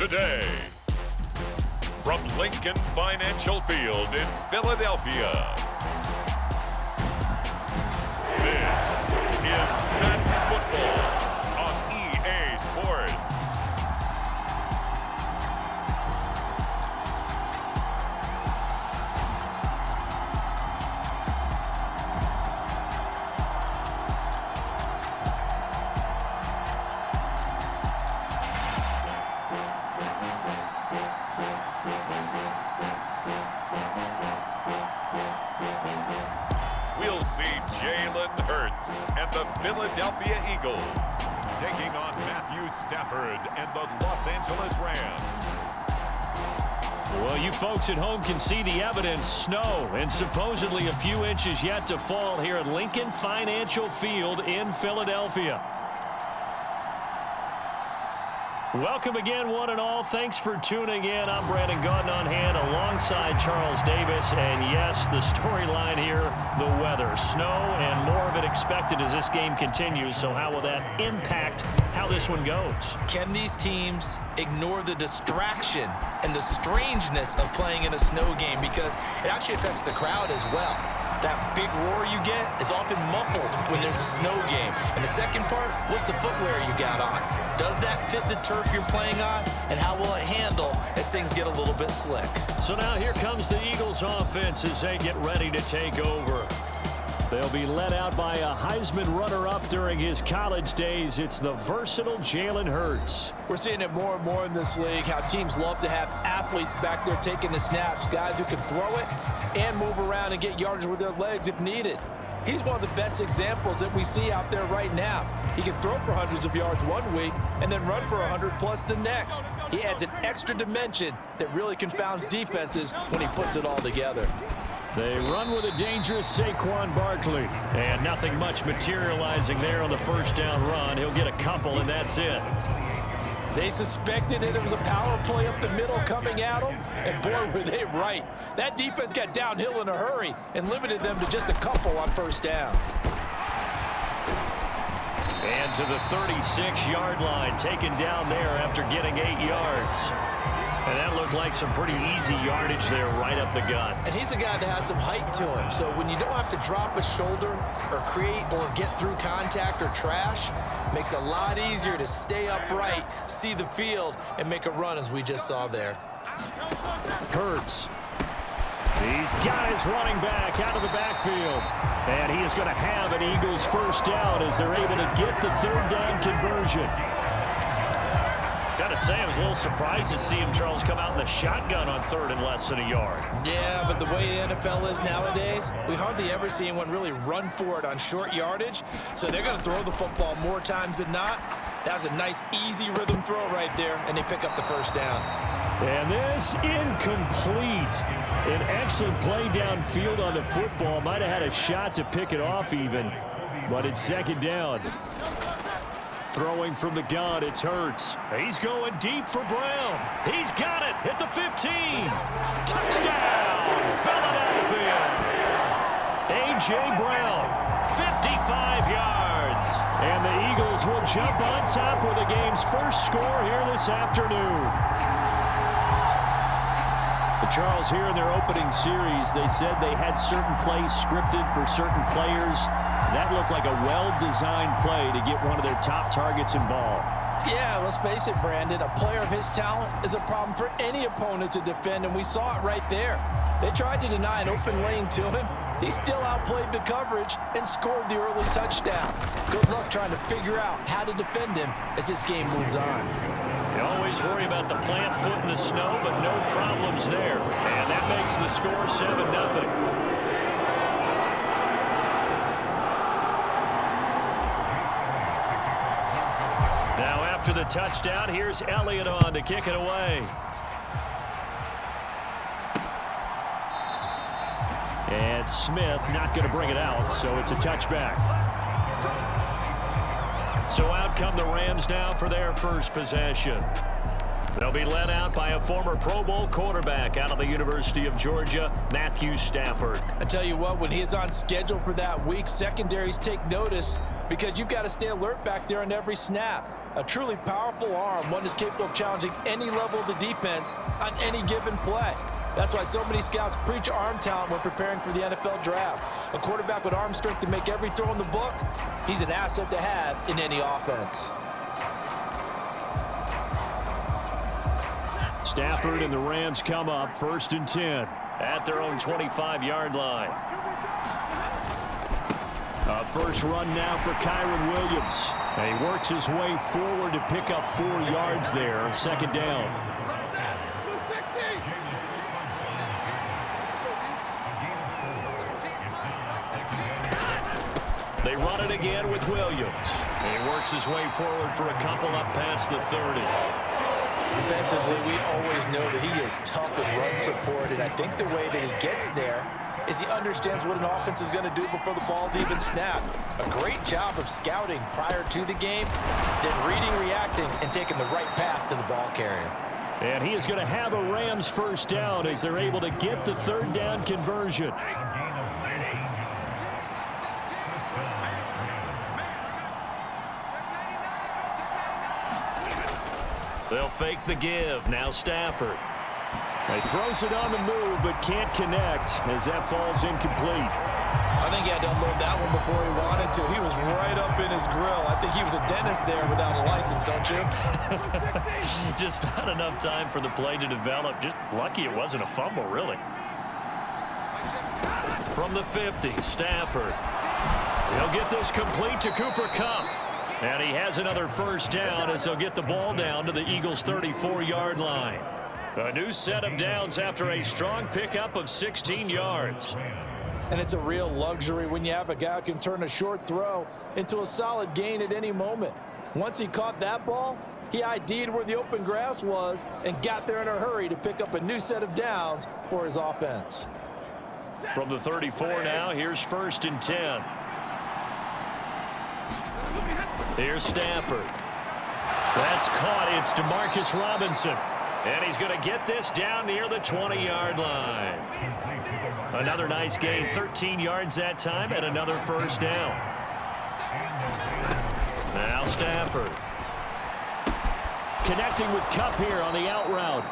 today. From Lincoln Financial Field in Philadelphia, this is Madden Football on EA Sports. We'll see Jalen Hurts and the Philadelphia Eagles taking on Matthew Stafford and the Los Angeles Rams. Well, you folks at home can see the evidence. Snow and supposedly a few inches yet to fall here at Lincoln Financial Field in Philadelphia. Welcome again, one and all. Thanks for tuning in. I'm Brandon Gaudin on hand alongside Charles Davis. And yes, the storyline here, the weather. Snow and more of it expected as this game continues. So how will that impact how this one goes? Can these teams ignore the distraction and the strangeness of playing in a snow game? Because it actually affects the crowd as well. That big roar you get is often muffled when there's a snow game. And the second part, what's the footwear you got on? Does that fit the turf you're playing on? And how will it handle as things get a little bit slick? So now here comes the Eagles offense as they get ready to take over. They'll be led out by a Heisman runner-up during his college days. It's the versatile Jalen Hurts. We're seeing it more and more in this league, how teams love to have athletes back there taking the snaps, guys who can throw it and move around and get yardage with their legs if needed. He's one of the best examples that we see out there right now. He can throw for hundreds of yards one week and then run for 100+ the next. He adds an extra dimension that really confounds defenses when he puts it all together. They run with a dangerous Saquon Barkley. And nothing much materializing there on the first down run. He'll get a couple, and that's it. They suspected it was a power play up the middle coming at them, and boy, were they right. That defense got downhill in a hurry and limited them to just a couple on first down. And to the 36-yard line, taken down there after getting 8 yards. And that looked like some pretty easy yardage there right up the gut. And he's a guy that has some height to him, so when you don't have to drop a shoulder or create or get through contact or trash, makes it a lot easier to stay upright, see the field, and make a run as we just saw there. Hurts. He's got his running back out of the backfield. And he is going to have an Eagles first down as they're able to get the third down conversion. Gotta say, I was a little surprised to see him, Charles, come out in the shotgun on third and less than a yard. Yeah, but the way the NFL is nowadays, we hardly ever see anyone really run for it on short yardage. So they're going to throw the football more times than not. That was a nice, easy rhythm throw right there, and they pick up the first down. And this incomplete. An excellent play downfield on the football. Might have had a shot to pick it off even, but it's second down. Throwing from the gun, it's Hurts. He's going deep for Brown. He's got it at the 15. Touchdown, Philadelphia. A.J. Brown, 55 yards. And the Eagles will jump on top with the game's first score here this afternoon. Charles, here in their opening series, they said they had certain plays scripted for certain players. That looked like a well-designed play to get one of their top targets involved. Yeah, let's face it, Brandon. A player of his talent is a problem for any opponent to defend, and we saw it right there. They tried to deny an open lane to him. He still outplayed the coverage and scored the early touchdown. Good luck trying to figure out how to defend him as this game moves on. You always worry about the plant foot in the snow, but no problems there. And that makes the score 7-0. Now after the touchdown, here's Elliott on to kick it away. And Smith not going to bring it out, so it's a touchback. So out come the Rams now for their first possession. They'll be led out by a former Pro Bowl quarterback out of the University of Georgia, Matthew Stafford. I tell you what, when he is on schedule for that week, secondaries take notice because you've got to stay alert back there on every snap. A truly powerful arm, one is capable of challenging any level of the defense on any given play. That's why so many scouts preach arm talent when preparing for the NFL draft. A quarterback with arm strength to make every throw in the book, he's an asset to have in any offense. Stafford and the Rams come up 1st and 10 at their own 25-yard line. A first run now for Kyren Williams. And he works his way forward to pick up 4 yards there on 2nd down. They run it again with Williams. And he works his way forward for a couple up past the 30. Defensively, we always know that he is tough in run support, and I think the way that he gets there is he understands what an offense is going to do before the ball's even snapped. A great job of scouting prior to the game, then reading, reacting, and taking the right path to the ball carrier. And he is going to have a Rams first down as they're able to get the 3rd down conversion. They'll fake the give. Now Stafford. He throws it on the move but can't connect as that falls incomplete. I think he had to unload that one before he wanted to. He was right up in his grill. I think he was a dentist there without a license, don't you? Just not enough time for the play to develop. Just lucky it wasn't a fumble, really. From the 50, Stafford. He'll get this complete to Cooper Kupp. And he has another first down as they'll get the ball down to the Eagles' 34-yard line. A new set of downs after a strong pickup of 16 yards. And it's a real luxury when you have a guy who can turn a short throw into a solid gain at any moment. Once he caught that ball, he ID'd where the open grass was and got there in a hurry to pick up a new set of downs for his offense. From the 34 now, here's 1st and 10. Here's Stafford. That's caught. It's Demarcus Robinson. And he's going to get this down near the 20-yard line. Another nice gain, 13 yards that time, and another first down. Now Stafford. Connecting with Kupp here on the out route.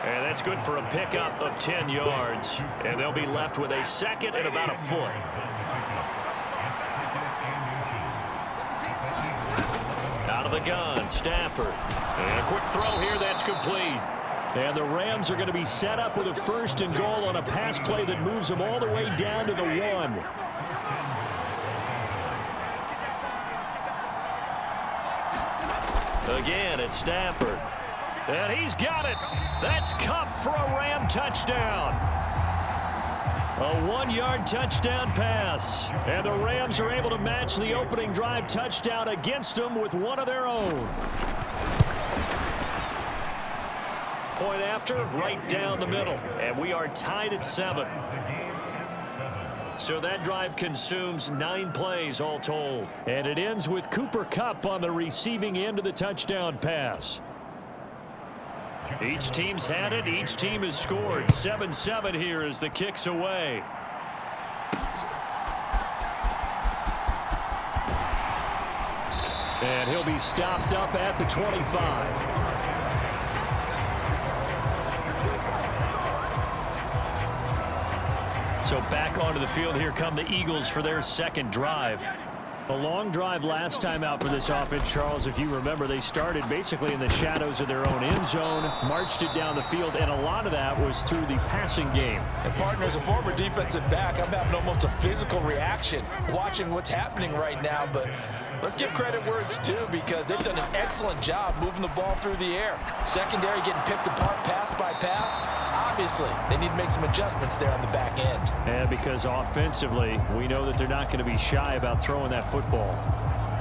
And that's good for a pickup of 10 yards. And they'll be left with a 2nd and about a foot. Out of the gun, Stafford. And a quick throw here that's complete. And the Rams are going to be set up with a 1st and goal on a pass play that moves them all the way down to the 1. Again, it's Stafford. And he's got it. That's Kupp for a Ram touchdown. A 1-yard touchdown pass. And the Rams are able to match the opening drive touchdown against them with one of their own. Point after, right down the middle. And we are tied at 7. So that drive consumes 9 plays all told. And it ends with Cooper Kupp on the receiving end of the touchdown pass. Each team's had it. Each team has scored. 7-7 here as the kick's away. And he'll be stopped up at the 25. So back onto the field, here come the Eagles for their 2nd drive. A long drive last time out for this offense, Charles. If you remember, they started basically in the shadows of their own end zone, marched it down the field, and a lot of that was through the passing game. And partner, as a former defensive back, I'm having almost a physical reaction watching what's happening right now. But let's give credit where it's due, because they've done an excellent job moving the ball through the air. Secondary getting picked apart pass by pass. Obviously, they need to make some adjustments there on the back end. And because offensively, we know that they're not going to be shy about throwing that football.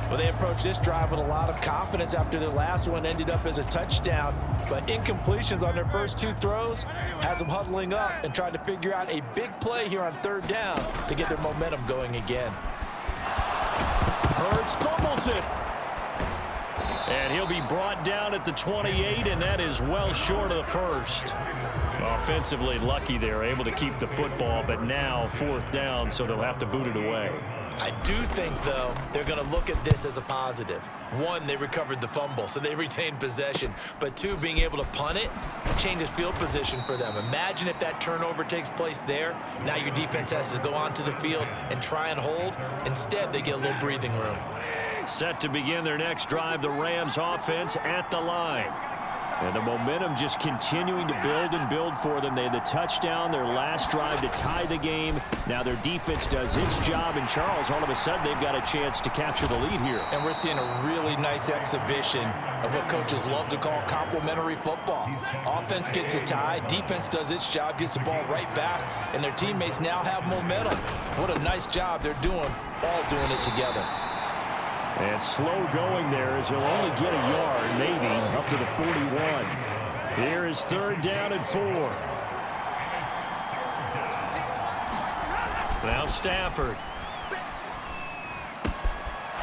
Well, they approached this drive with a lot of confidence after their last one ended up as a touchdown. But incompletions on their first 2 throws has them huddling up and trying to figure out a big play here on 3rd down to get their momentum going again. Hurts fumbles it. And he'll be brought down at the 28, and that is well short of the 1st. Offensively lucky they're able to keep the football, but now 4th down, so they'll have to boot it away. I do think, though, they're going to look at this as a positive. One, they recovered the fumble, so they retained possession. But two, being able to punt it changes field position for them. Imagine if that turnover takes place there. Now your defense has to go onto the field and try and hold. Instead, they get a little breathing room. Set to begin their next drive, the Rams offense at the line. And the momentum just continuing to build and build for them. They had the touchdown, their last drive to tie the game. Now their defense does its job, and Charles, all of a sudden, they've got a chance to capture the lead here. And we're seeing a really nice exhibition of what coaches love to call complementary football. Offense gets a tie, defense does its job, gets the ball right back, and their teammates now have momentum. What a nice job they're doing, all doing it together. And slow going there as he'll only get a yard, maybe, up to the 41. Here is 3rd down and 4. Now Stafford.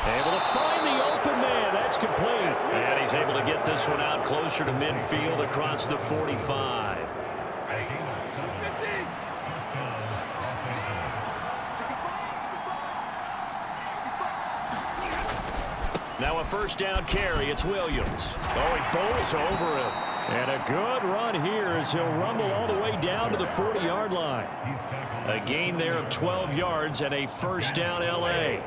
Able to find the open man. That's complete. And he's able to get this one out closer to midfield across the 45. Now a 1st down carry. It's Williams. Oh, he bowls over him. And a good run here as he'll rumble all the way down to the 40-yard line. A gain there of 12 yards and a 1st down L.A.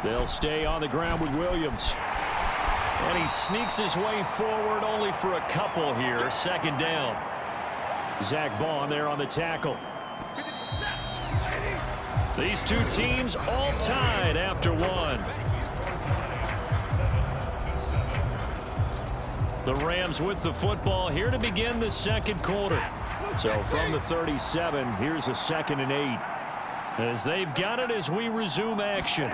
They'll stay on the ground with Williams. And he sneaks his way forward only for a couple here. 2nd down. Zach Bond there on the tackle. These two teams all tied after one. The Rams with the football here to begin the 2nd quarter. So from the 37, here's a 2nd and 8. As they've got it as we resume action.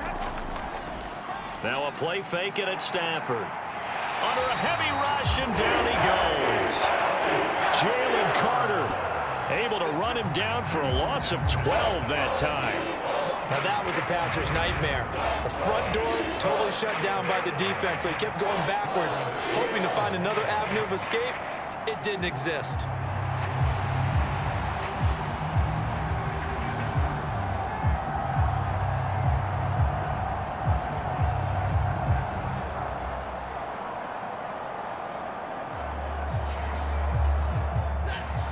Now a play fake it at Stafford. Under a heavy rush and down he goes. Jalen Carter able to run him down for a loss of 12 that time. Now that was a passer's nightmare. The front door totally shut down by the defense, so he kept going backwards, hoping to find another avenue of escape. It didn't exist.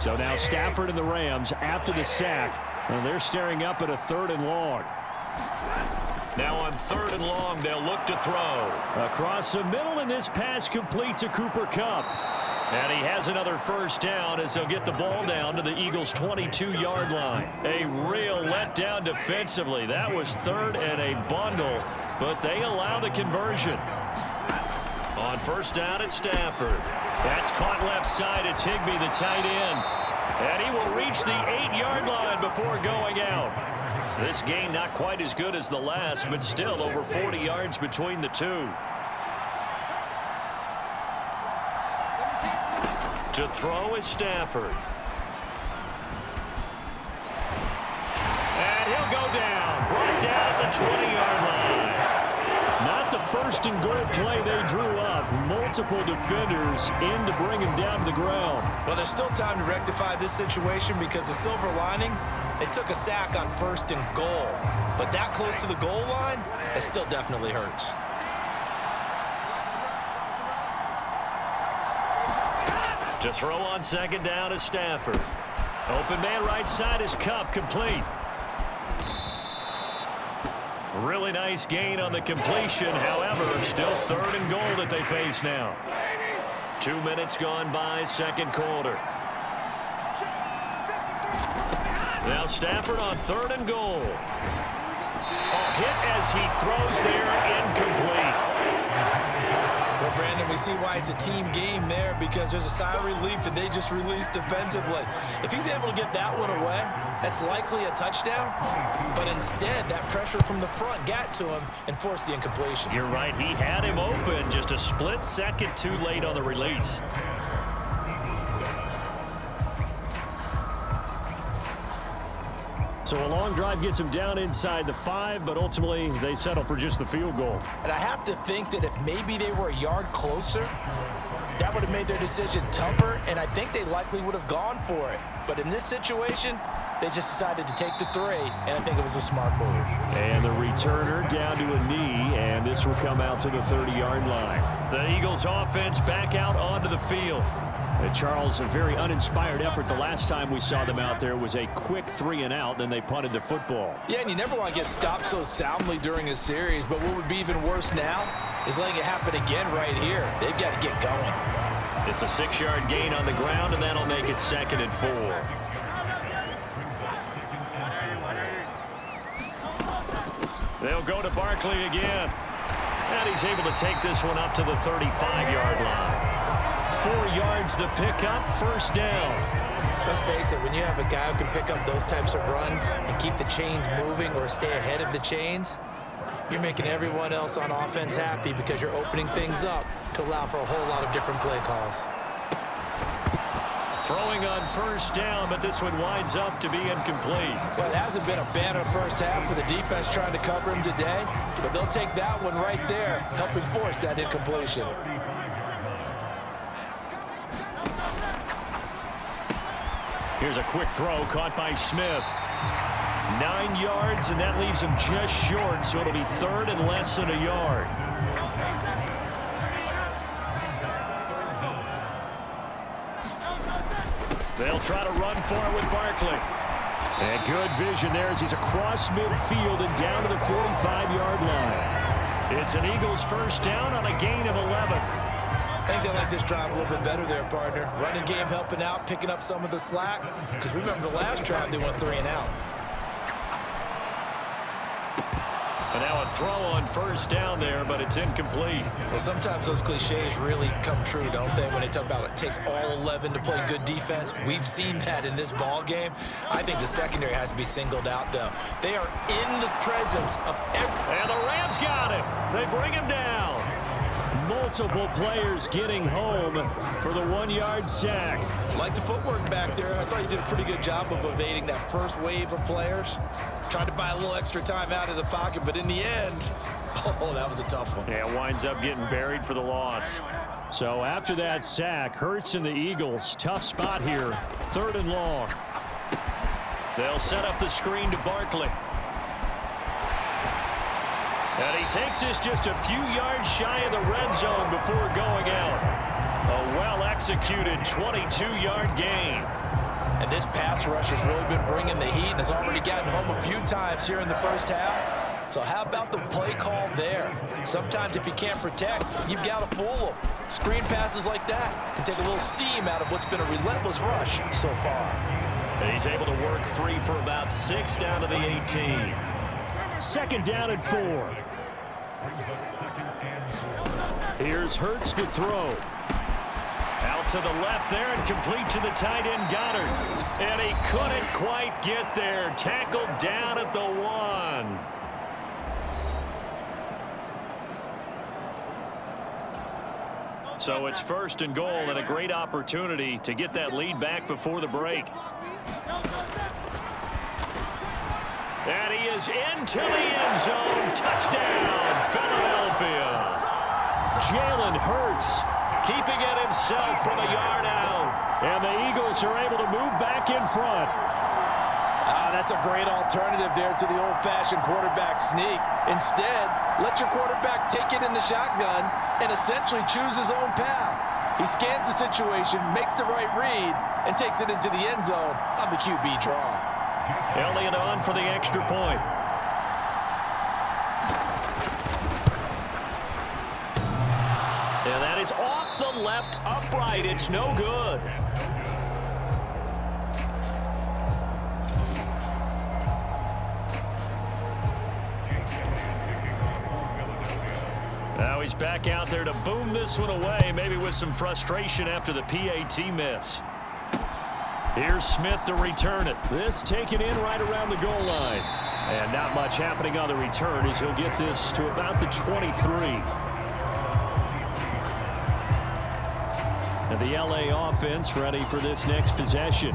So now Stafford and the Rams after the sack. And they're staring up at a 3rd and long. Now on 3rd and long, they'll look to throw. Across the middle, and this pass complete to Cooper Kupp. And he has another 1st down as they'll get the ball down to the Eagles' 22-yard line. A real letdown defensively. That was 3rd and a bundle, but they allow the conversion. On 1st down at Stafford. That's caught left side. It's Higbee, the tight end. And he will reach the 8-yard line before going out. This gain not quite as good as the last, but still over 40 yards between the two. To throw is Stafford. And he'll go down. Brought down at the 20-yard line. Not the 1st and goal play they drew up. Multiple defenders in to bring him down to the ground. Well, there's still time to rectify this situation because the silver lining, they took a sack on 1st and goal. But that close to the goal line, it still definitely hurts. To throw on 2nd down is Stafford. Open man right side is Kupp, complete. Really nice gain on the completion. However, still 3rd and goal that they face now. 2 minutes gone by, 2nd quarter. Now Stafford on 3rd and goal. A hit as he throws there, incomplete. Well, Brandon, we see why it's a team game there because there's a sigh of relief that they just released defensively. If he's able to get that one away, that's likely a touchdown. But instead, that pressure from the front got to him and forced the incompletion. You're right. He had him open. Just a split second too late on the release. So a long drive gets them down inside the 5, but ultimately they settle for just the field goal. And I have to think that if maybe they were a yard closer, that would have made their decision tougher, and I think they likely would have gone for it. But in this situation, they just decided to take the 3, and I think it was a smart move. And the returner down to a knee, and this will come out to the 30-yard line. The Eagles offense back out onto the field. And Charles, a very uninspired effort. The last time we saw them out there was a quick 3-and-out, then they punted the football. Yeah, and you never want to get stopped so soundly during a series, but what would be even worse now is letting it happen again right here. They've got to get going. It's a 6-yard gain on the ground, and that'll make it 2nd and 4. They'll go to Barkley again. And he's able to take this one up to the 35-yard line. 4 yards the pickup, first down. Let's face it, when you have a guy who can pick up those types of runs and keep the chains moving or stay ahead of the chains, you're making everyone else on offense happy because you're opening things up to allow for a whole lot of different play calls. Throwing on first down, but this one winds up to be incomplete. Well, it hasn't been a banner first half with the defense trying to cover him today, but they'll take that one right there, helping force that incompletion. Here's a quick throw caught by Smith. 9 yards, and that leaves him just short, so it'll be 3rd and less than a yard. They'll try to run for it with Barkley. And good vision there as he's across midfield and down to the 45-yard line. It's an Eagles first down on a gain of 11. I think they like this drive a little bit better there, partner. Running game helping out, picking up some of the slack. Because remember the last drive, they went 3-and-out. And now a throw on first down there, but it's incomplete. Well, sometimes those cliches really come true, don't they? When they talk about it takes all 11 to play good defense. We've seen that in this ball game. I think the secondary has to be singled out, though. They are in the presence of every... And the Rams got him. They bring him down. Multiple players getting home for the 1-yard sack. Like the footwork back there, I thought he did a pretty good job of evading that first wave of players. Tried to buy a little extra time out of the pocket, but in the end, oh, that was a tough one. Yeah, winds up getting buried for the loss. So after that sack, Hurts and the Eagles, tough spot here, 3rd and long. They'll set up the screen to Barkley. And he takes this just a few yards shy of the red zone before going out. A well-executed 22-yard gain. And this pass rush has really been bringing the heat and has already gotten home a few times here in the first half. So how about the play call there? Sometimes if you can't protect, you've got to fool them. Screen passes like that can take a little steam out of what's been a relentless rush so far. And he's able to work free for about 6 down to the 18. 2nd down and 4. Here's Hurts to throw. Out to the left there and complete to the tight end Goddard. And he couldn't quite get there. Tackled down at the 1. So it's 1st and goal and a great opportunity to get that lead back before the break. And he is into the end zone. Touchdown, Philadelphia. Jalen Hurts keeping it himself from a yard out. And the Eagles are able to move back in front. That's a great alternative there to the old-fashioned quarterback sneak. Instead, let your quarterback take it in the shotgun and essentially choose his own path. He scans the situation, makes the right read, and takes it into the end zone on the QB draw. Elliott on for the extra point. And that is off the left upright. It's no good. Now he's back out there to boom this one away, maybe with some frustration after the PAT miss. Here's Smith to return it. This taken in right around the goal line. And not much happening on the return as he'll get this to about the 23. And the LA offense ready for this next possession.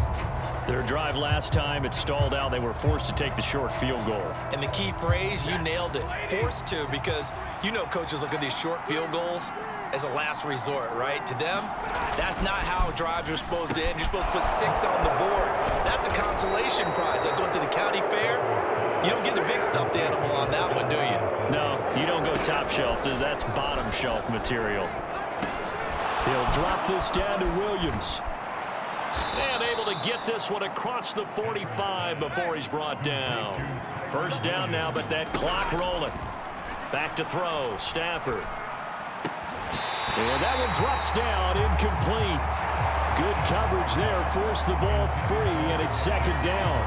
Their drive last time, it stalled out. They were forced to take the short field goal. And the key phrase, you nailed it, forced to, because you know coaches look at these short field goals as a last resort, right? To them, that's not how drives are supposed to end. You're supposed to put 6 on the board. That's a consolation prize. Like going to the county fair, you don't get the big stuffed animal on that one, do you? No, you don't go top shelf. That's bottom shelf material. He'll drop this down to Williams. And able to get this one across the 45 before he's brought down. First down now, but that clock rolling. Back to throw, Stafford. And that one drops down, incomplete. Good coverage there, forced the ball free, and it's second down.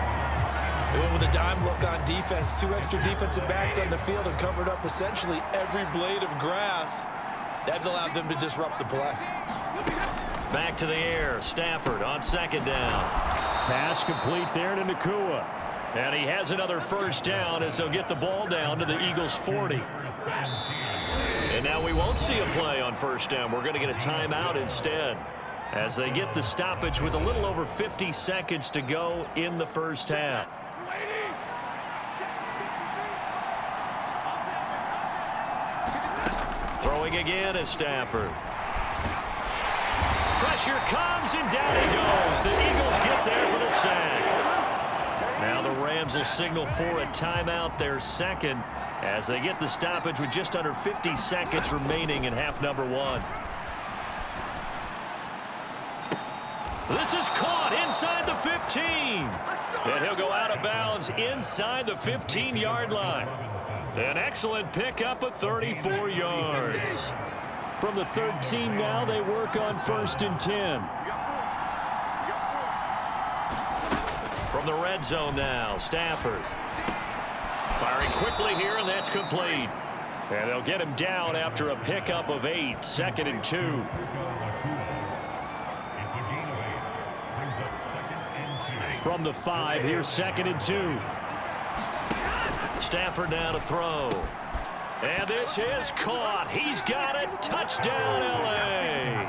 They went with a dime look on defense. 2 extra defensive backs on the field and covered up essentially every blade of grass. That allowed them to disrupt the play. Back to the air, Stafford on second down. Pass complete there to Nacua. And he has another first down as he'll get the ball down to the Eagles' 40. And now we won't see a play on first down. We're going to get a timeout instead as they get the stoppage with a little over 50 seconds to go in the first half. Throwing again is Stafford. Pressure comes and down he goes. The Eagles get there for the sack. Now the Rams will signal for a timeout, their second, as they get the stoppage with just under 50 seconds remaining in half number 1. This is caught inside the 15. And he'll go out of bounds inside the 15-yard line. An excellent pickup of 34 yards. From the 13 now, they work on 1st and 10. From the red zone now, Stafford. Firing quickly here, and that's complete. And they'll get him down after a pickup of 8, 2nd and 2. From the 5, here's 2nd and 2. Stafford now to throw. And this is caught. He's got it. Touchdown, L.A.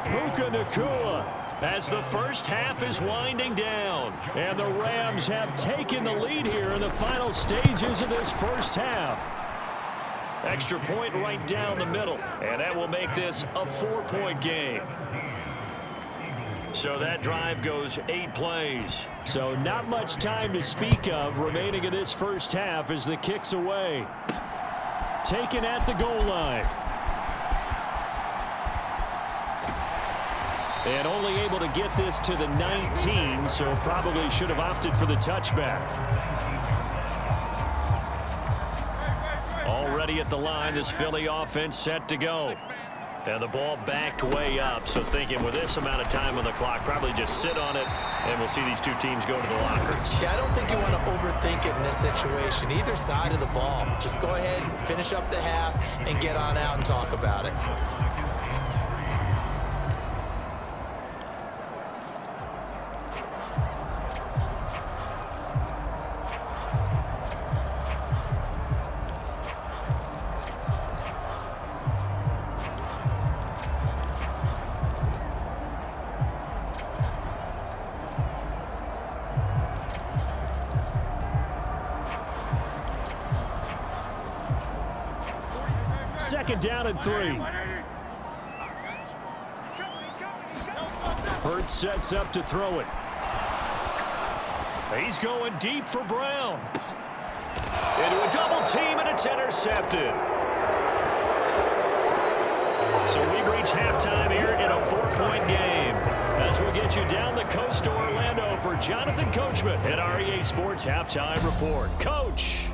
Puka Nacua as the first half is winding down. And the Rams have taken the lead here in the final stages of this first half. Extra point right down the middle. And that will make this a 4-point game. So that drive goes 8 plays. So not much time to speak of remaining in this first half as the kick's away. Taken at the goal line. And only able to get this to the 19, so probably should have opted for the touchback. Already at the line, this Philly offense set to go. And the ball backed way up, so thinking with this amount of time on the clock, probably just sit on it, and we'll see these two teams go to the lockers. Yeah, I don't think you want to overthink it in this situation. Either side of the ball. Just go ahead and finish up the half and get on out and talk about it. Second down and 3. Hurts sets up to throw it. He's going deep for Brown. Into a double team, and it's intercepted. So we've reached halftime here in a 4-point game. As we'll get you down the coast to Orlando for Jonathan Coachman at our EA Sports Halftime Report. Coach.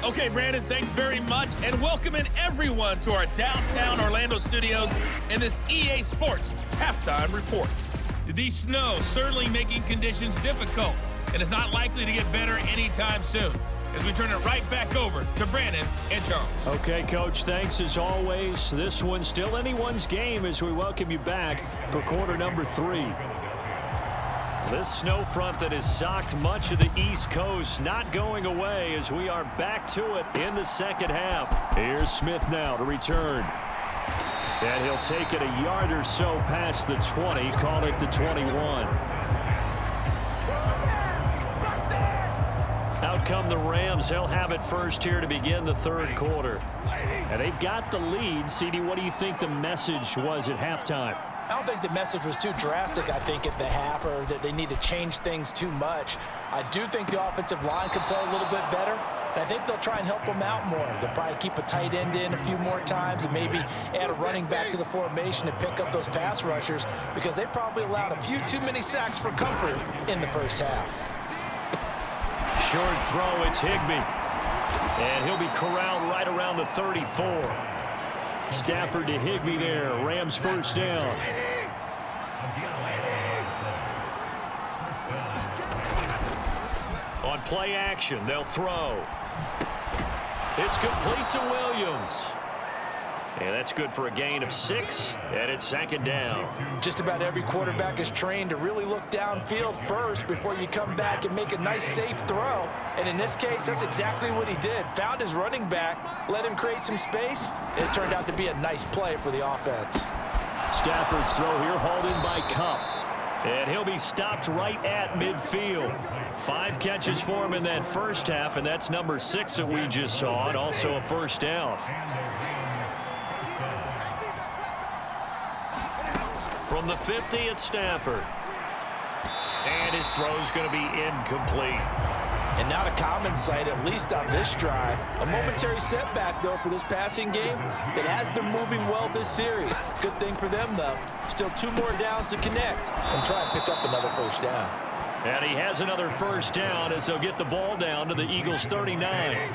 Okay, Brandon, thanks very much, and welcoming everyone to our downtown Orlando studios in this EA Sports Halftime Report. The snow certainly making conditions difficult, and it's not likely to get better anytime soon. As we turn it right back over to Brandon and Charles. Okay, Coach, thanks as always. This one's still anyone's game as we welcome you back for quarter number 3. This snow front that has socked much of the East Coast not going away as we are back to it in the second half. Here's Smith now to return. And he'll take it a yard or so past the 20, call it the 21. Out come the Rams. They'll have it first here to begin the third quarter. And they've got the lead. CD, what do you think the message was at halftime? I don't think the message was too drastic, I think, at the half, or that they need to change things too much. I do think the offensive line could play a little bit better. And I think they'll try and help them out more. They'll probably keep a tight end in a few more times and maybe add a running back to the formation to pick up those pass rushers, because they probably allowed a few too many sacks for comfort in the first half. Short throw, it's Higbee. And he'll be corralled right around the 34. Stafford to Higbee there. Rams first down. On play action, they'll throw. It's complete to Williams. And that's good for a gain of 6, and it's second down. Just about every quarterback is trained to really look downfield first before you come back and make a nice, safe throw. And in this case, that's exactly what he did. Found his running back, let him create some space, and it turned out to be a nice play for the offense. Stafford's throw here hauled in by Kupp. And he'll be stopped right at midfield. 5 catches for him in that first half, and that's number 6 that we just saw, and also a first down. From the 50, it's Stafford. And his throw's going to be incomplete. And not a common sight, at least on this drive. A momentary setback, though, for this passing game that has been moving well this series. Good thing for them, though. Still 2 more downs to connect and try and pick up another first down. And he has another first down as they'll get the ball down to the Eagles' 39.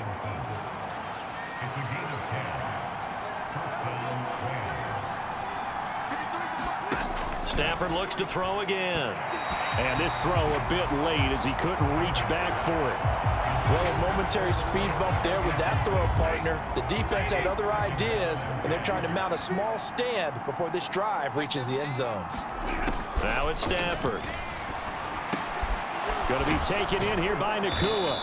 Stafford looks to throw again. And this throw a bit late as he couldn't reach back for it. Well, a momentary speed bump there with that throw, partner. The defense had other ideas, and they're trying to mount a small stand before this drive reaches the end zone. Now it's Stafford. Going to be taken in here by Nacua.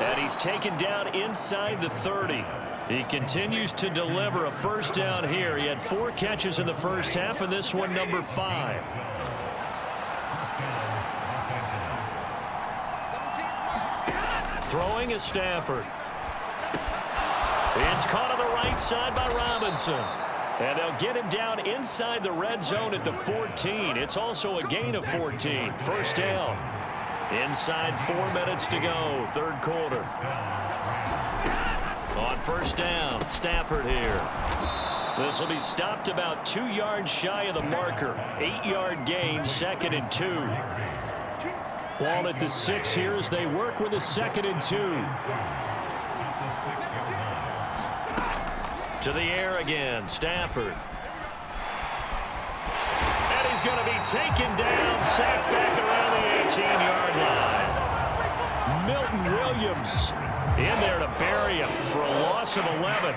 And he's taken down inside the 30. He continues to deliver a first down here. He had 4 catches in the first half, and this one number 5. Throwing is Stafford. It's caught on the right side by Robinson. And they'll get him down inside the red zone at the 14. It's also a gain of 14. First down. Inside 4 minutes to go, third quarter. On first down, Stafford here. This will be stopped about 2 yards shy of the marker. 8-yard gain, 2nd and 2. Ball at the 6 here as they work with a 2nd and 2. To the air again, Stafford. And he's going to be taken down, sacked back around the 18-yard line. Milton Williams in there to bury him for a loss of 11.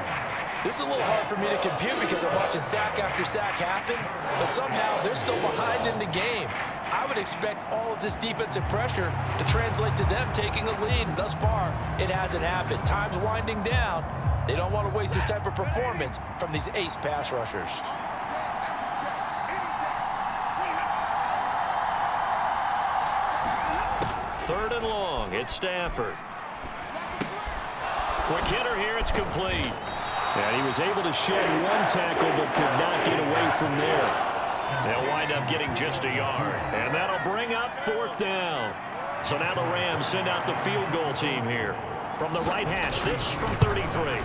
This is a little hard for me to compute because I'm watching sack after sack happen, but somehow they're still behind in the game. I would expect all of this defensive pressure to translate to them taking a lead, and thus far, it hasn't happened. Time's winding down. They don't want to waste this type of performance from these ace pass rushers. Third and long, it's Stafford. Quick hitter here, it's complete. And he was able to shed 1 tackle, but could not get away from there. They'll wind up getting just a yard. And that'll bring up 4th down. So now the Rams send out the field goal team here. From the right hash, this from 33.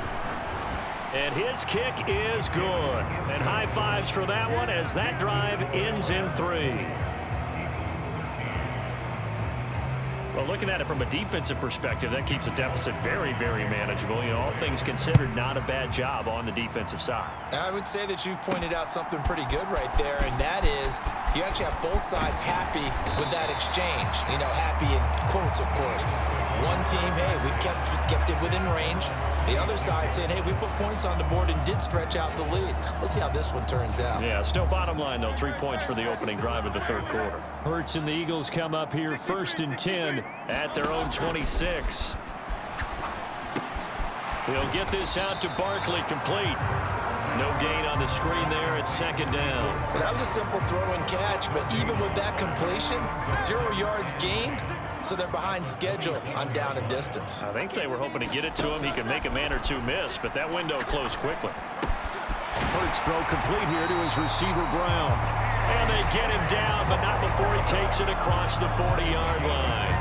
And his kick is good. And high fives for that one as that drive ends in 3. Well, looking at it from a defensive perspective, that keeps the deficit very, very manageable. You know, all things considered, not a bad job on the defensive side. I would say that you've pointed out something pretty good right there, and that is you actually have both sides happy with that exchange. You know, happy in quotes, of course. One team, hey, we've kept it within range. The other side saying, hey, we put points on the board and did stretch out the lead. Let's see how this one turns out. Yeah, still bottom line, though, 3 points for the opening drive of the third quarter. Hurts and the Eagles come up here 1st and 10 at their own 26. He'll get this out to Barkley, complete. No gain on the screen there at second down. Well, that was a simple throw and catch, but even with that completion, 0 yards gained, so they're behind schedule on down and distance. I think they were hoping to get it to him. He could make a man or two miss, but that window closed quickly. Hurts throw complete here to his receiver, Brown. And they get him down, but not before he takes it across the 40-yard line.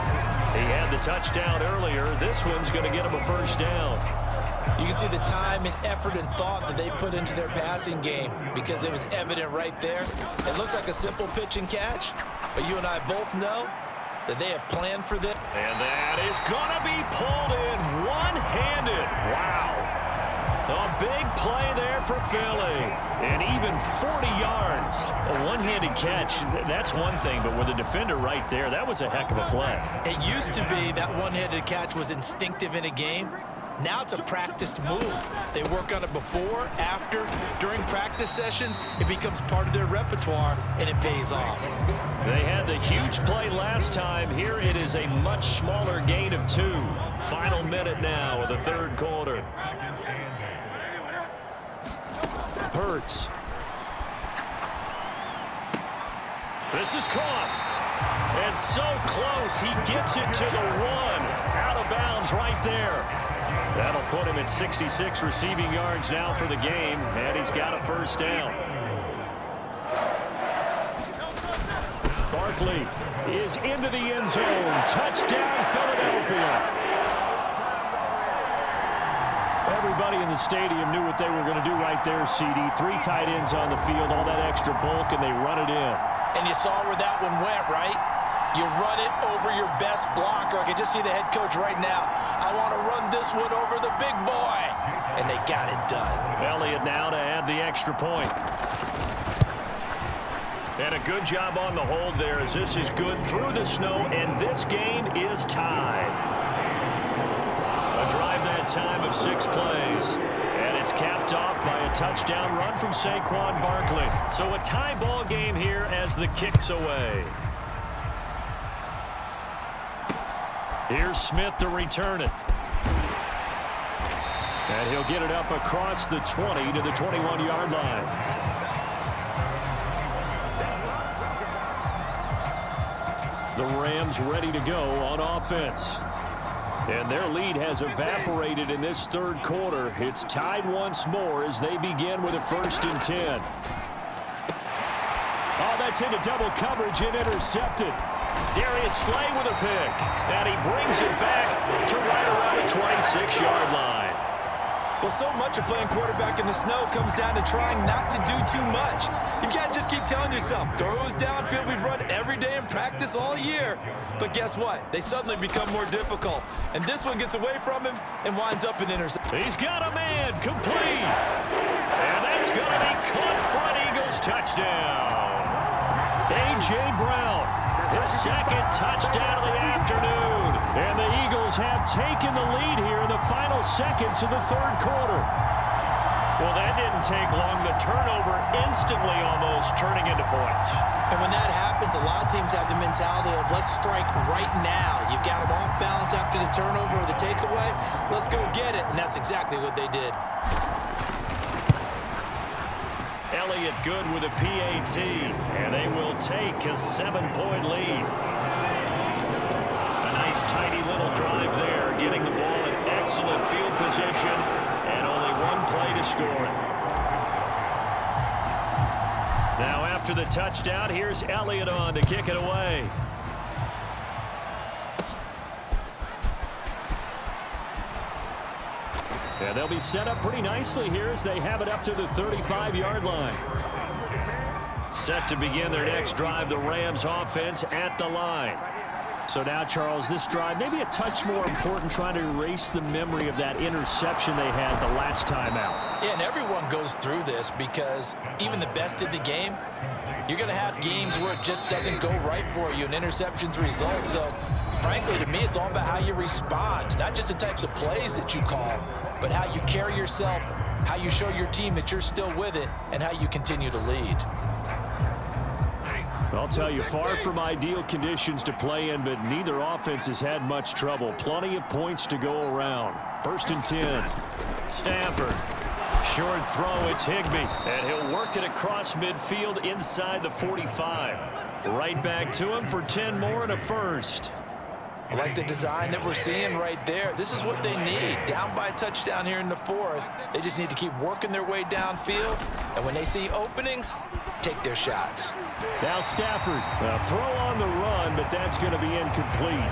He had the touchdown earlier. This one's going to get him a first down. You can see the time and effort and thought that they put into their passing game because it was evident right there. It looks like a simple pitch and catch, but you and I both know that they have planned for this. And that is going to be pulled in one-handed. Wow. A big play there for Philly. And even 40 yards. A one-handed catch, that's one thing, but with a defender right there, that was a heck of a play. It used to be that one-handed catch was instinctive in a game. Now it's a practiced move. They work on it before, after, during practice sessions. It becomes part of their repertoire, and it pays off. They had the huge play last time. Here it is a much smaller gain of 2. Final minute now of the third quarter. Hurts. This is caught. And so close. He gets it to the 1. Out of bounds right there. That'll put him at 66 receiving yards now for the game, and he's got a first down. Barkley is into the end zone. Touchdown, Philadelphia. Everybody in the stadium knew what they were going to do right there, CD. 3 tight ends on the field, all that extra bulk, and they run it in. And you saw where that one went, right? You run it over your best blocker. I can just see the head coach right now. I want to run this one over the big boy. And they got it done. Elliott now to add the extra point. And a good job on the hold there as this is good through the snow, and this game is tied. A drive that time of 6 plays. And it's capped off by a touchdown run from Saquon Barkley. So a tie ball game here as the kick's away. Here's Smith to return it. And he'll get it up across the 20 to the 21-yard line. The Rams ready to go on offense. And their lead has evaporated in this third quarter. It's tied once more as they begin with a 1st and 10. Oh, that's into double coverage and intercepted. Darius Slay with a pick. And he brings it back to right around the 26-yard line. Well, so much of playing quarterback in the snow comes down to trying not to do too much. You've got to just keep telling yourself, throws downfield we've run every day in practice all year. But guess what? They suddenly become more difficult. And this one gets away from him and winds up an interception. He's got a man complete. And that's going to be caught for an Eagles touchdown. A.J. Brown, his 2nd touchdown of the afternoon. And the Eagles have taken the lead here in the final seconds of the third quarter. Well, that didn't take long. The turnover instantly almost turning into points. And when that happens, a lot of teams have the mentality of let's strike right now. You've got them off balance after the turnover or the takeaway. Let's go get it. And that's exactly what they did. Elliott good with a PAT, and they will take a 7-point lead. A nice tidy little drive there, getting the ball in excellent field position, and only 1 play to score it. Now after the touchdown, here's Elliott on to kick it away. And they'll be set up pretty nicely here as they have it up to the 35-yard line. Set to begin their next drive, the Rams offense at the line. So now, Charles, this drive maybe a touch more important, trying to erase the memory of that interception they had the last time out. Yeah, and everyone goes through this because even the best in the game, you're going to have games where it just doesn't go right for you, and interceptions result. So, frankly, to me, it's all about how you respond, not just the types of plays that you call, but how you carry yourself, how you show your team that you're still with it, and how you continue to lead. I'll tell you, far from ideal conditions to play in, but neither offense has had much trouble. Plenty of points to go around. 1st and 10. Stafford Short throw, it's Higbee. And he'll work it across midfield inside the 45. Right back to him for 10 more and a first. I like the design that we're seeing right there. This is what they need. Down by a touchdown here in the fourth. They just need to keep working their way downfield. And when they see openings, take their shots. Now Stafford. A throw on the run, but that's going to be incomplete.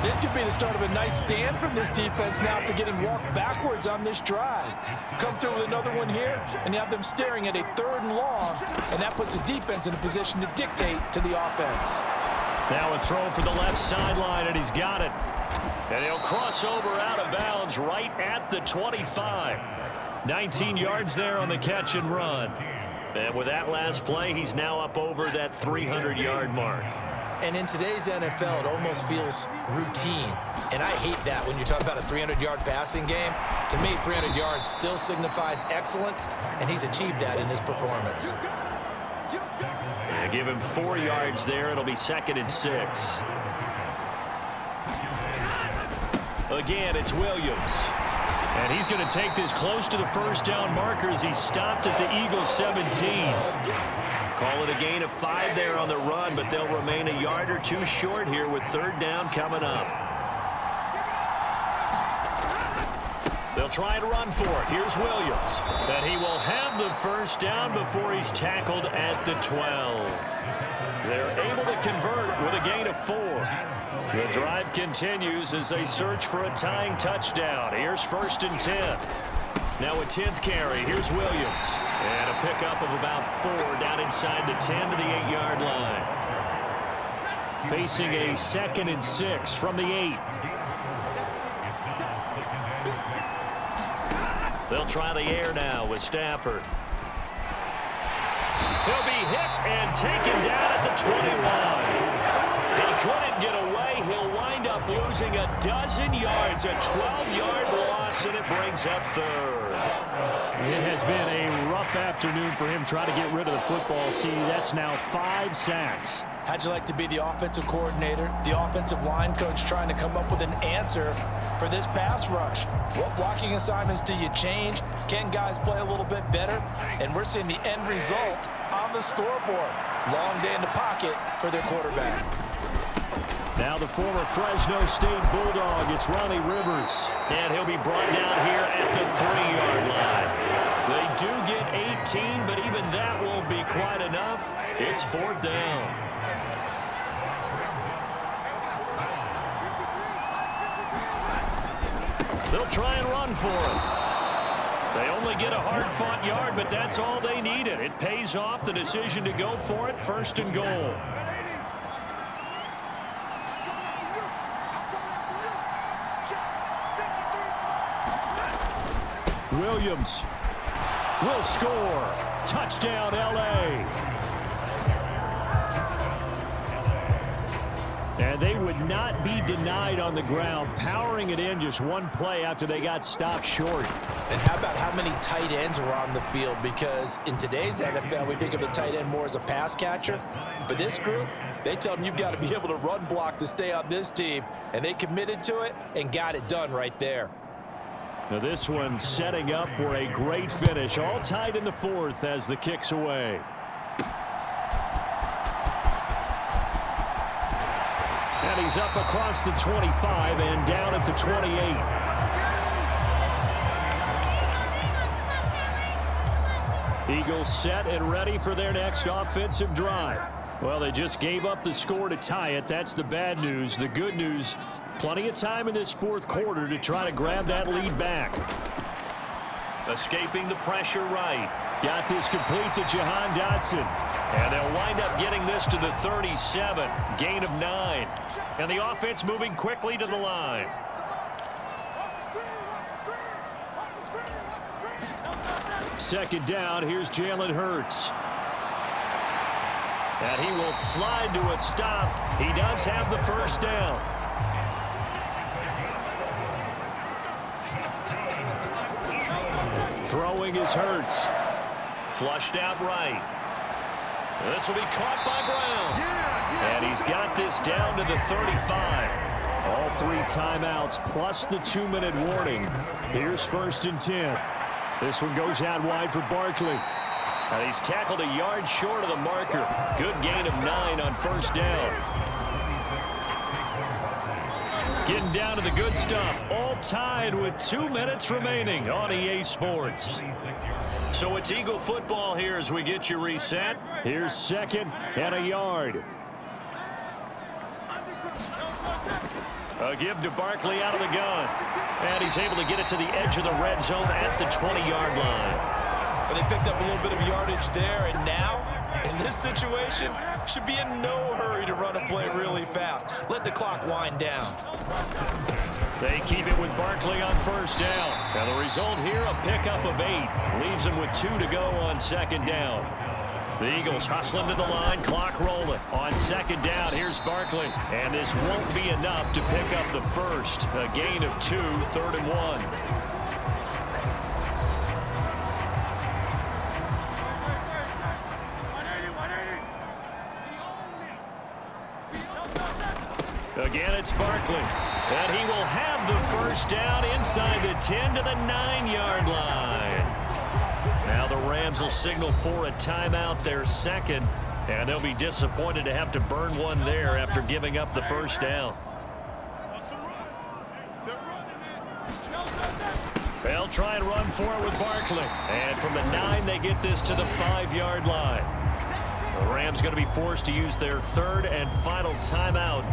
This could be the start of a nice stand from this defense now after getting walked backwards on this drive. Come through with another one here, and you have them staring at a 3rd and long, and that puts the defense in a position to dictate to the offense. Now a throw for the left sideline, and he's got it. And he'll cross over out of bounds right at the 25. 19 yards there on the catch and run. And with that last play, he's now up over that 300-yard mark. And in today's NFL, it almost feels routine. And I hate that when you talk about a 300-yard passing game. To me, 300 yards still signifies excellence, and he's achieved that in this performance. And give him 4 yards there. It'll be 2nd and 6. Again, it's Williams. And he's going to take this close to the first down marker as he's stopped at the Eagles 17. Call it a gain of 5 there on the run, but they'll remain a yard or 2 short here with 3rd down coming up. They'll try and run for it. Here's Williams. And he will have the first down before he's tackled at the 12. They're able to convert with a gain of 4. The drive continues as they search for a tying touchdown. Here's 1st and 10. Now a 10th carry. Here's Williams. And a pickup of about 4 down inside the 10 to the 8-yard line. Facing a 2nd and 6 from the 8. They'll try the air now with Stafford. He'll be hit and taken down at the 21. He couldn't get away. He'll wind up losing a dozen yards, a 12-yard loss, and it brings up 3rd. It has been a rough afternoon for him trying to get rid of the football. See, that's now 5 sacks. How'd you like to be the offensive coordinator, the offensive line coach trying to come up with an answer for this pass rush? What blocking assignments do you change? Can guys play a little bit better? And we're seeing the end result on the scoreboard. Long day in the pocket for their quarterback. Now the former Fresno State Bulldog, it's Ronnie Rivers. And he'll be brought down here at the 3-yard line. They do get 18, but even that won't be quite enough. It's 4th down. They'll try and run for it. They only get a hard-fought yard, but that's all they needed. It pays off the decision to go for it, 1st and goal. Williams will score. Touchdown, L.A. And they would not be denied on the ground, powering it in just one play after they got stopped short. And how about how many tight ends were on the field? Because in today's NFL, we think of the tight end more as a pass catcher. But this group, they tell them you've got to be able to run block to stay on this team. And they committed to it and got it done right there. Now this one setting up for a great finish. All tied in the 4th as the kick's away. And he's up across the 25 and down at the 28. Eagles set and ready for their next offensive drive. Well, they just gave up the score to tie it. That's the bad news. The good news, plenty of time in this 4th quarter to try to grab that lead back. Escaping the pressure right. Got this complete to Jahan Dotson. And they'll wind up getting this to the 37. Gain of 9. And the offense moving quickly to the line. Second down, here's Jalen Hurts. And he will slide to a stop. He does have the first down. Throwing is Hurts. Flushed out right. This will be caught by Brown. And he's got this down to the 35. All 3 timeouts plus the 2-minute warning. Here's 1st and 10. This one goes out wide for Barkley. And he's tackled a yard short of the marker. Good gain of 9 on first down. Getting down to the good stuff. All tied with 2 minutes remaining on EA Sports. So it's Eagle football here as we get you reset. Here's 2nd and a yard. A give to Barkley out of the gun. And he's able to get it to the edge of the red zone at the 20-yard line. But they picked up a little bit of yardage there, and now, in this situation, should be in no hurry to run a play really fast. Let the clock wind down. They keep it with Barkley on first down. And the result here, a pickup of 8. Leaves them with 2 to go on 2nd down. The Eagles hustling to the line, clock rolling. On 2nd down, here's Barkley. And this won't be enough to pick up the first. A gain of 2, 3rd and 1. Again, it's Barkley. And he will have the first down inside the 10 to the 9-yard line. Now the Rams will signal for a timeout, their 2nd. And they'll be disappointed to have to burn one there after giving up the first down. They'll try and run for it with Barkley. And from the 9, they get this to the 5-yard line. The Rams going to be forced to use their 3rd and final timeout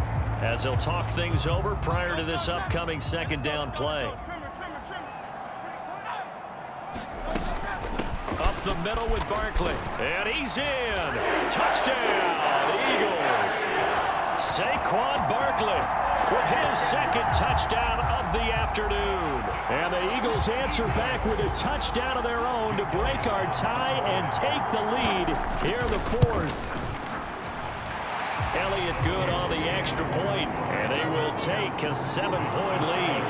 as they'll talk things over prior to this upcoming 2nd down play. Up the middle with Barkley. And he's in. Touchdown, Eagles. Saquon Barkley with his 2nd touchdown of the afternoon. And the Eagles answer back with a touchdown of their own to break our tie and take the lead here in the 4th. Elliott good on the extra point, and they will take a 7-point lead.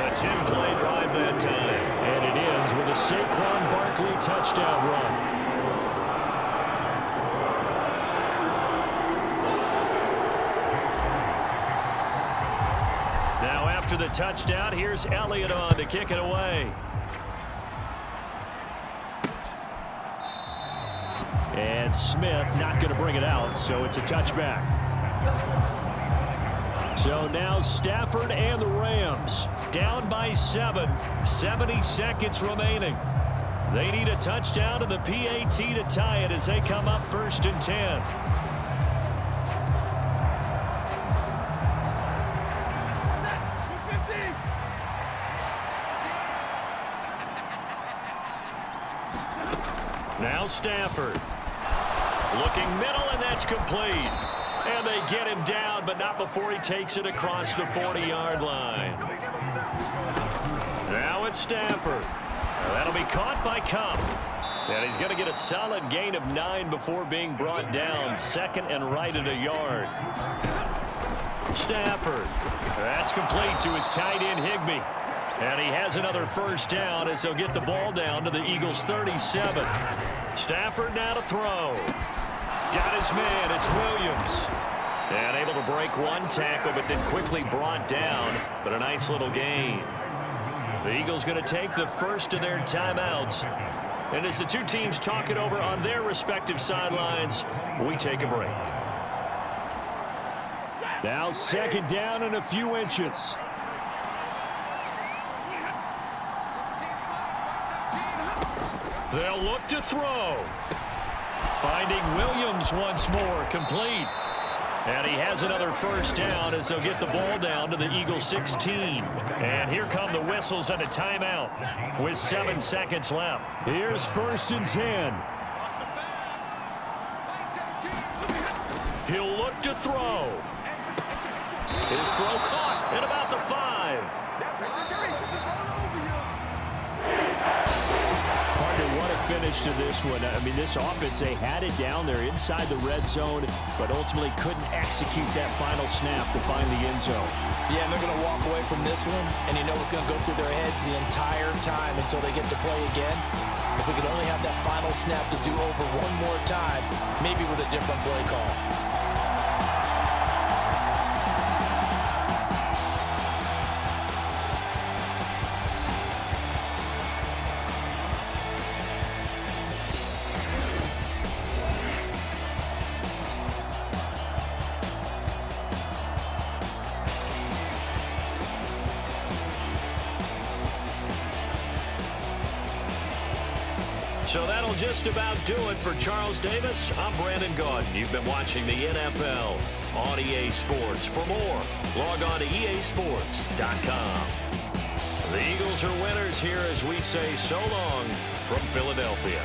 A 10-play drive that time. And it ends with a Saquon Barkley touchdown run. Now after the touchdown, here's Elliott on to kick it away. And Smith not going to bring it out, so it's a touchback. So now Stafford and the Rams down by 7. 70 seconds remaining. They need a touchdown to the PAT to tie it as they come up 1st and 10. Now Stafford. Looking middle, and that's complete. And they get him down, but not before he takes it across the 40-yard line. Now it's Stafford. That'll be caught by Kupp. And he's going to get a solid gain of 9 before being brought down. 2nd and right at a yard. Stafford. That's complete to his tight end, Higbee. And he has another first down as they'll get the ball down to the Eagles' 37. Stafford now to throw. Got his man. It's Williams. And able to break one tackle, but then quickly brought down. But a nice little gain. The Eagles going to take the first of their timeouts. And as the two teams talk it over on their respective sidelines, we take a break. Now 2nd down and a few inches. They'll look to throw. Finding Williams once more, complete. And he has another first down as they'll get the ball down to the Eagles' 16. And here come the whistles and a timeout with 7 seconds left. Here's 1st and 10. He'll look to throw. His throw caught at about the 5. What a finish to this one. I mean, this offense, they had it down there inside the red zone, but ultimately couldn't execute that final snap to find the end zone. Yeah, and they're going to walk away from this one, and you know it's going to go through their heads the entire time until they get to play again. If we could only have that final snap to do over one more time, maybe with a different play call. So that'll just about do it for Charles Davis. I'm Brandon Gaudin. You've been watching the NFL on EA Sports. For more, log on to easports.com. The Eagles are winners here as we say so long from Philadelphia.